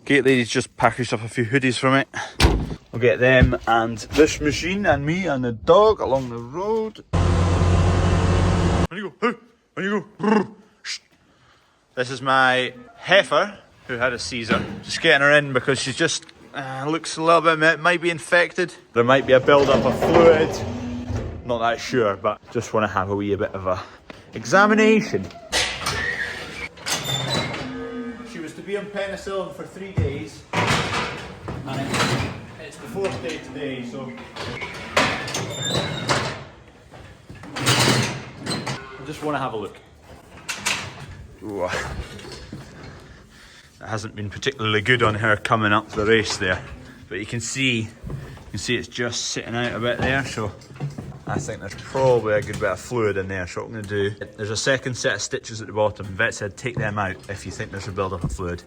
Kate lady's just packaged up a few hoodies from it. I'll get them and this machine and me and the dog along the road. Where you go? Where you go? This is my heifer who had a Caesar. Just getting her in because she's just looks a little bit, might be infected. There might be a build-up of fluid. Not that sure, but just want to have a wee bit of a examination. She was to be on penicillin for 3 days, and it's the 4th day today, so I just want to have a look. Ooh. It hasn't been particularly good on her coming up the race there, but you can see it's just sitting out a bit there, so I think there's probably a good bit of fluid in there. So what I'm going to do, there's a second set of stitches at the bottom. Vet said take them out if you think there's a build-up of fluid.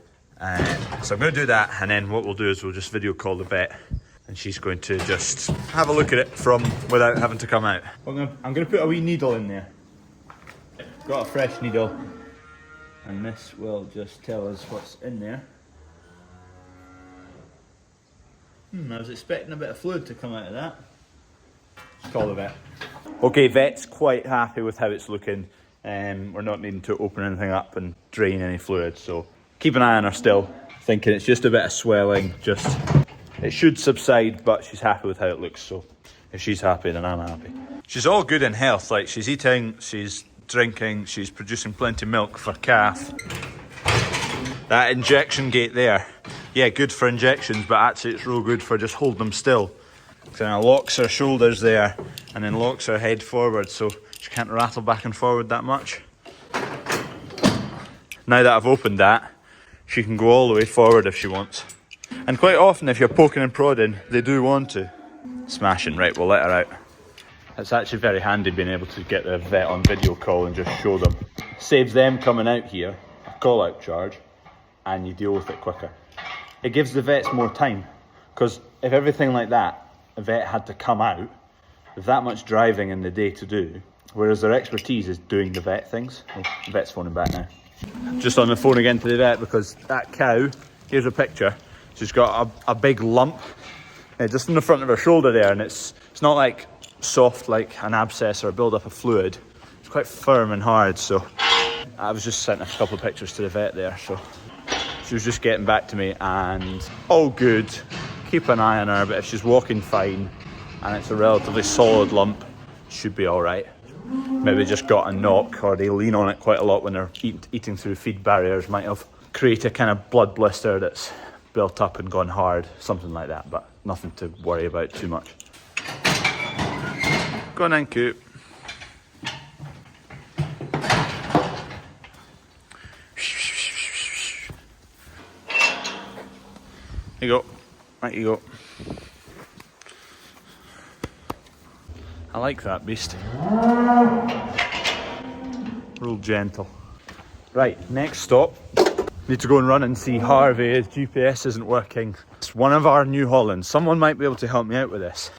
So I'm going to do that, and then what we'll do is we'll just video call the vet, and she's going to just have a look at it from without having to come out. I'm going to put a wee needle in there. Got a fresh needle, and this will just tell us what's in there. I was expecting a bit of fluid to come out of that. Let's call the vet. Okay, vet's quite happy with how it's looking. We're not needing to open anything up and drain any fluid, so keep an eye on her still. Thinking it's just a bit of swelling, it should subside, but she's happy with how it looks, so if she's happy, then I'm happy. She's all good in health, like she's eating, she's drinking, she's producing plenty of milk for calf. That injection gate there, yeah, good for injections, but actually it's real good for just holding them still. Kind of locks her shoulders there and then locks her head forward, so she can't rattle back and forward that much. Now that I've opened that, she can go all the way forward if she wants. And quite often if you're poking and prodding, they do want to. Smashing, right, we'll let her out. It's actually very handy being able to get the vet on video call and just show them. Saves them coming out here, a call out charge, and you deal with it quicker. It gives the vets more time, because if everything like that, a vet had to come out with that much driving in the day to do, whereas their expertise is doing the vet things. Oh, the vet's phoning back now. Just on the phone again to the vet because that cow, here's a picture, she's got a big lump just in the front of her shoulder there, and it's not like soft like an abscess or a build-up of fluid. It's quite firm and hard, so I was just sending a couple of pictures to the vet there, so she was just getting back to me, and all good. Keep an eye on her, but if she's walking fine and it's a relatively solid lump, should be all right. Maybe just got a knock, or they lean on it quite a lot when they're eating through feed barriers, might have created a kind of blood blister that's built up and gone hard, something like that, but nothing to worry about too much. Go on then, Coop. There you go. Right you go. I like that beast. Real gentle. Right, next stop. Need to go and run and see Harvey. His GPS isn't working. It's one of our New Hollands. Someone might be able to help me out with this.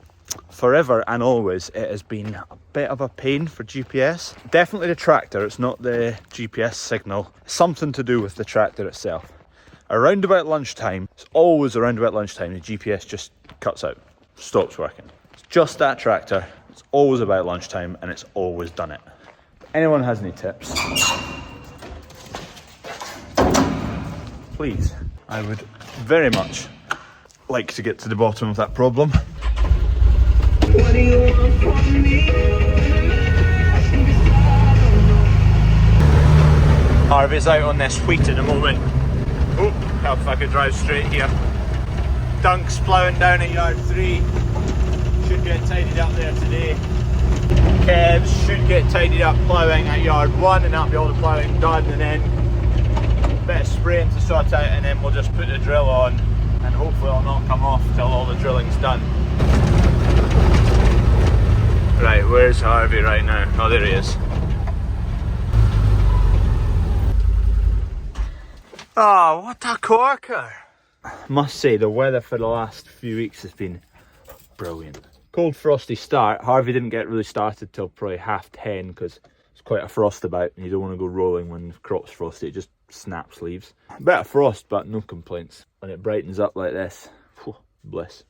Forever and always, it has been a bit of a pain for GPS. Definitely the tractor, it's not the GPS signal. Something to do with the tractor itself. Around about lunchtime, it's always around about lunchtime, the GPS just cuts out, stops working. It's just that tractor, it's always about lunchtime, and it's always done it. If anyone has any tips, please, I would very much like to get to the bottom of that problem. Harvey's out on this wheat in a moment. Oh, help if I could drive straight here. Dunk's ploughing down at yard 3. Should get tidied up there today. Kevs should get tidied up ploughing at yard 1, and that'll be all the ploughing done, and then a bit of spraying to sort out, and then we'll just put the drill on, and hopefully it'll not come off till all the drilling's done. Right, where's Harvey right now? Oh, there he is. Oh, what a corker! I must say, the weather for the last few weeks has been brilliant. Cold frosty start. Harvey didn't get really started till probably 10:30 because it's quite a frost about and you don't want to go rolling when the crop's frosty. It just snaps leaves. A bit of frost, but no complaints. When it brightens up like this, whew, bliss.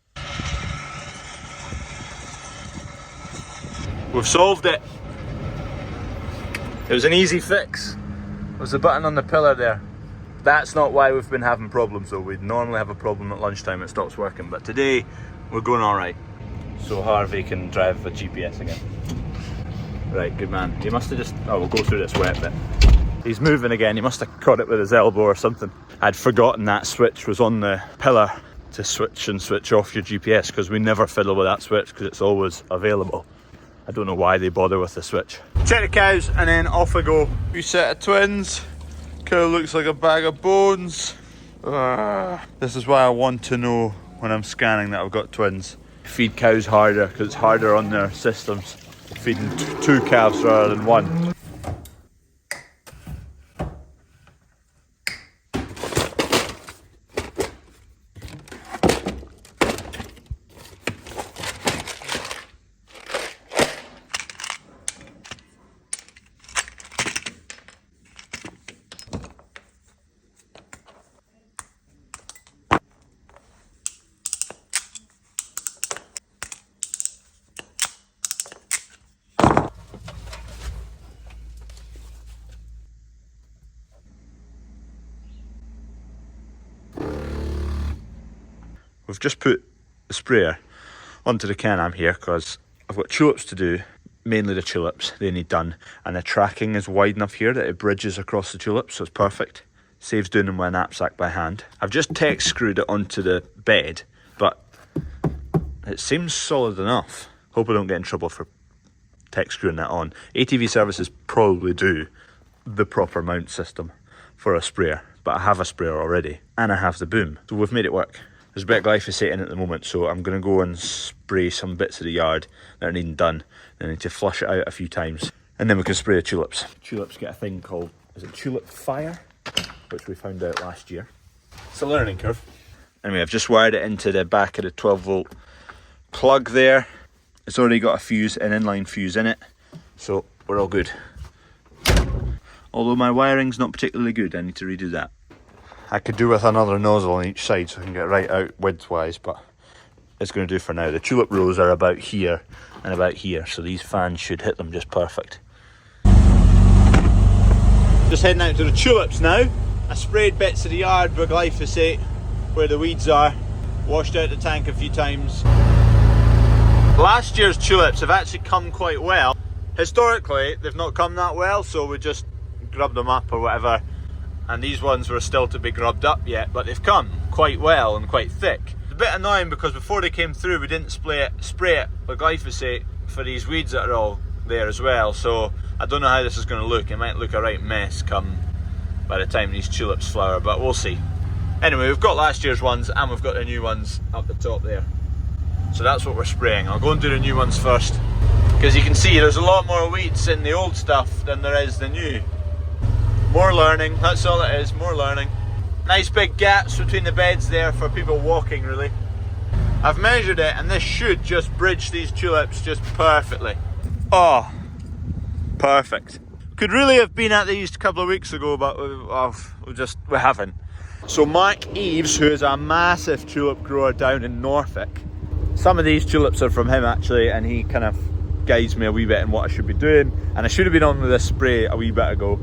We've solved it. It was an easy fix. It was the button on the pillar there. That's not why we've been having problems though. We'd normally have a problem at lunchtime, it stops working, but today we're going all right. So Harvey can drive a GPS again. Right, good man. He must have just, oh, we'll go through this wet bit. He's moving again, he must have caught it with his elbow or something. I'd forgotten that switch was on the pillar to switch and switch off your GPS, because we never fiddle with that switch because it's always available. I don't know why they bother with the switch. Check the cows and then off we go. New set of twins. Cow looks like a bag of bones. This is why I want to know when I'm scanning that I've got twins. Feed cows harder because it's harder on their systems. Feeding two calves rather than one. We've just put the sprayer onto the Can-Am here because I've got tulips to do, mainly the tulips, they need done, and the tracking is wide enough here that it bridges across the tulips, so it's perfect. Saves doing them with a knapsack by hand. I've just text screwed it onto the bed, but it seems solid enough. Hope I don't get in trouble for text screwing that on. ATV services probably do the proper mount system for a sprayer, but I have a sprayer already, and I have the boom, so we've made it work. There's a bit of glyphosate in at the moment, so I'm going to go and spray some bits of the yard that are needing done. I need to flush it out a few times, and then we can spray the tulips. Tulips get a thing called, is it tulip fire? Which we found out last year. It's a learning curve. Anyway, I've just wired it into the back of the 12 volt plug there. It's already got a fuse, an inline fuse in it, so we're all good. Although my wiring's not particularly good, I need to redo that. I could do with another nozzle on each side so I can get right out width-wise, but it's going to do for now. The tulip rows are about here and about here, so these fans should hit them just perfect. Just heading out to the tulips now. I sprayed bits of the yard with glyphosate where the weeds are, washed out the tank a few times. Last year's tulips have actually come quite well. Historically, they've not come that well, so we just grubbed them up or whatever. And these ones were still to be grubbed up yet, but they've come quite well and quite thick. It's a bit annoying because before they came through we didn't spray it with glyphosate for these weeds that are all there as well, so I don't know how this is going to look. It might look a right mess come by the time these tulips flower, but we'll see. Anyway, we've got last year's ones and we've got the new ones up the top there, so that's what we're spraying. I'll go and do the new ones first, because you can see there's a lot more weeds in the old stuff than there is the new. More learning, that's all it is, more learning. Nice big gaps between the beds there for people walking, really. I've measured it and this should just bridge these tulips just perfectly. Oh, perfect. Could really have been at these a couple of weeks ago, but we haven't. So Mark Eves, who is a massive tulip grower down in Norfolk, some of these tulips are from him actually, and he kind of guides me a wee bit in what I should be doing, and I should have been on with this spray a wee bit ago.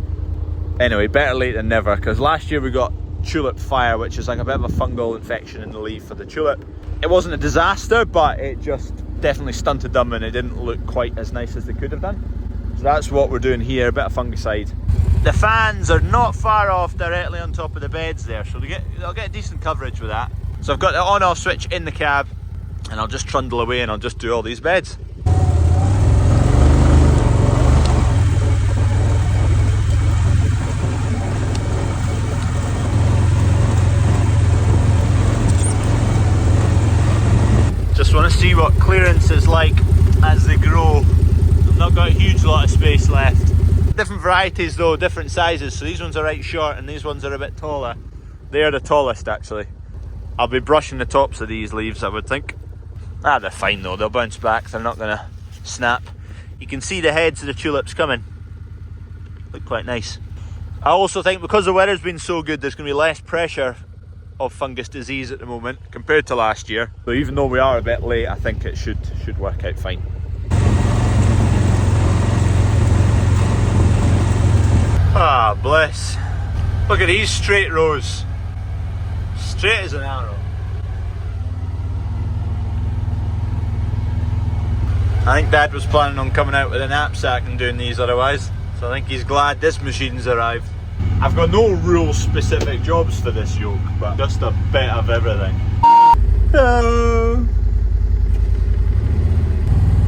Anyway, better late than never, because last year we got tulip fire, which is like a bit of a fungal infection in the leaf for the tulip. It wasn't a disaster, but it just definitely stunted them and it didn't look quite as nice as they could have done. So that's what we're doing here, a bit of fungicide. The fans are not far off directly on top of the beds there, so they'll get decent coverage with that. So I've got the on-off switch in the cab, and I'll just trundle away and I'll just do all these beds. Just want to see what clearance is like as they grow. I've not got a huge lot of space left. Different varieties though, different sizes, so these ones are right short and these ones are a bit taller. They're the tallest actually. I'll be brushing the tops of these leaves, I would think. They're fine though, they'll bounce back, they're not going to snap. You can see the heads of the tulips coming. Look quite nice. I also think because the weather's been so good, there's going to be less pressure of fungus disease at the moment compared to last year. So even though we are a bit late, I think it should work out fine. Ah, bliss. Look at these straight rows. Straight as an arrow. I think Dad was planning on coming out with a knapsack and doing these otherwise. So I think he's glad this machine's arrived. I've got no real specific jobs for this yoke, but just a bit of everything. Hello.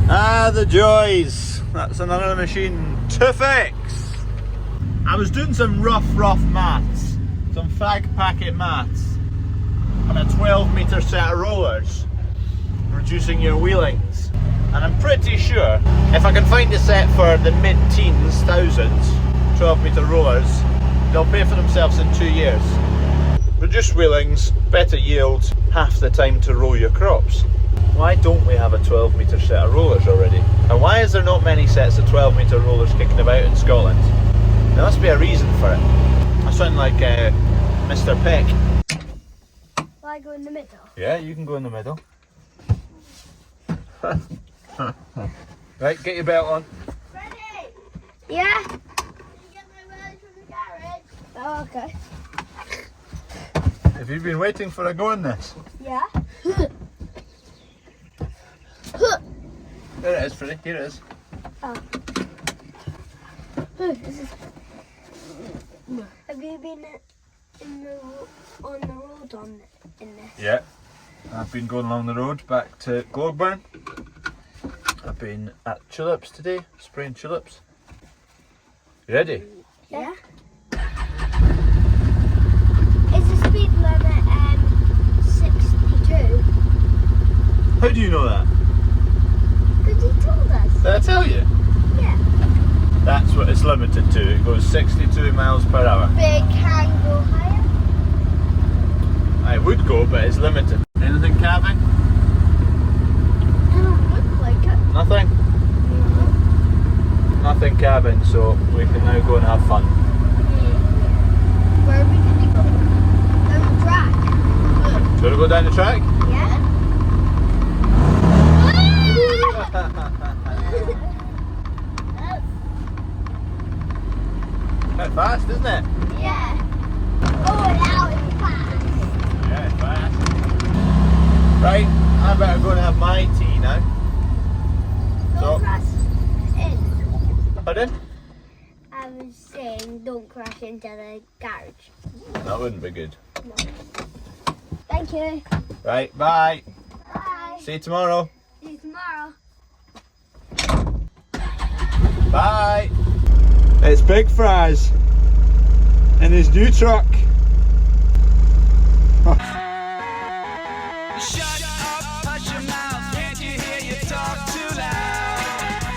Ah, the joys. That's another machine to fix. I was doing some rough maths, some fag packet maths on a 12-metre set of rollers, reducing your wheelings. And I'm pretty sure if I can find a set for the mid-teens, thousands, 12-metre rollers, they'll pay for themselves in 2 years. Reduced wheelings, better yields, half the time to roll your crops. Why don't we have a 12-metre set of rollers already? And why is there not many sets of 12-metre rollers kicking about in Scotland? There must be a reason for it. I sound like Mr. Peck. Will I go in the middle? Yeah, you can go in the middle. Right, get your belt on. Ready? Yeah? Can you get my wheels from the garage? Oh, okay. Have you been waiting for a go in this? Yeah. There it is, Freddie. Here it is. Oh. Have you been on the road in this? Yeah. I've been going along the road back to Glogburn. I've been at tulips today, spraying tulips. You ready? Yeah. Is the speed limit 62? How do you know that? Because he told us. Did I tell you? Yeah. That's what it's limited to. It goes 62 miles per hour. But it can go higher? I would go, but it's limited. Anything calving? Doesn't look like it. Nothing? Nothing calving, so we can now go and have fun. Where are we going to go? Down the track. Do you want to go down the track? Yeah. Quite fast, isn't it? Yeah. Oh, now it's fast. Yeah, it's fast. Right, I better go and have my tea now. Don't crash in. Pardon? I was saying don't crash into the garage. That wouldn't be good. No. Thank you. Right, bye. Bye. See you tomorrow. See you tomorrow. Bye. It's Big Fries in his new truck.